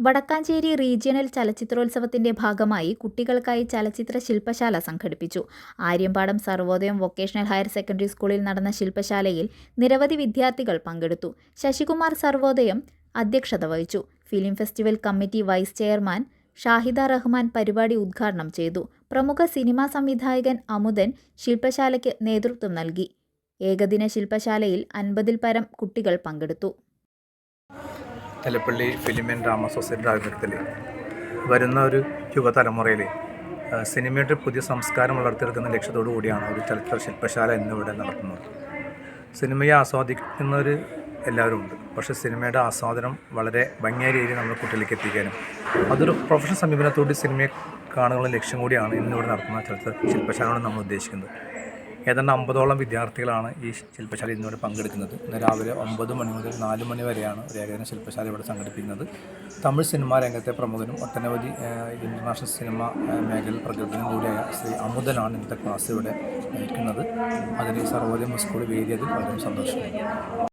Vadakkanchery regional ചലച്ചിത്രോത്സവത്തിന്റെ ഭാഗമായി കുട്ടികൾക്കായി ചലച്ചിത്ര ശില്പശാല സംഘടിപ്പിച്ചു. Aryampadam Sarvodayam vocational higher secondary സ്കൂളിൽ നടന്ന ശില്പശാലയിൽ നിരവധി വിദ്യാർത്ഥികൾ പങ്കെടുത്തു. ശശികുമാർ സർവോദയം അധ്യക്ഷത വഹിച്ചു. Film festival committee vice chairman Shahida Rahman പരിപാടി ഉദ്ഘാടനം ചെയ്തു. പ്രമുഖ സിനിമാ സംവിധായകൻ അമുദൻ ശില്പശാലയ്ക്ക് നേതൃത്വം നൽകി. ഏകദിന ശില്പശാലയിൽ 50-ൽ പരം കുട്ടികൾ പങ്കെടുത്തു. തലപ്പള്ളി ഫിലിം ആൻഡ് ഡ്രാമ സൊസൈറ്റിയുടെ ആഭിമുഖ്യത്തിൽ വരുന്ന ഒരു യുവതലമുറയിൽ സിനിമയുടെ പുതിയ സംസ്കാരം വളർത്തിയെടുക്കുന്ന ലക്ഷ്യത്തോടു കൂടിയാണ് ഒരു ചലച്ചിത്ര ശില്പശാല എന്നിവിടെ നടത്തുന്നത്. സിനിമയെ ആസ്വാദിക്കുന്നവർ എല്ലാവരും ഉണ്ട്. പക്ഷേ സിനിമയുടെ ആസ്വാദനം വളരെ ഭംഗിയായ രീതിയിൽ നമ്മൾ കുട്ടികളിലേക്ക് എത്തിക്കാനും അതൊരു പ്രൊഫഷണൽ സമീപനത്തോടെ സിനിമയെ കാണുന്ന ലക്ഷ്യം കൂടിയാണ് ഇന്നിവിടെ നടത്തുന്ന ചലച്ചിത്ര ശില്പശാലയോട് നമ്മൾ ഉദ്ദേശിക്കുന്നത്. ഏതാണ്ട് 50ഓളം വിദ്യാർത്ഥികളാണ് ഈ ശില്പശാല ഇന്നിവിടെ പങ്കെടുക്കുന്നത്. ഇന്ന് രാവിലെ 9 മണി മുതൽ 4 മണി വരെയാണ് ഒരു ഏകദിന ശില്പശാല ഇവിടെ സംഘടിപ്പിക്കുന്നത്. തമിഴ് സിനിമാ രംഗത്തെ പ്രമുഖനും ഒട്ടനവധി ഇൻ്റർനാഷണൽ സിനിമ മേഖലയിൽ പ്രഗത്ഭനും കൂടിയായ ശ്രീ അമുദനാണ് ഇന്നത്തെ ക്ലാസ് ഇവിടെ നയിക്കുന്നത്. അതിന് സർവോദയം സ്കൂൾ വേദിയതിൽ വളരെ സന്തോഷം.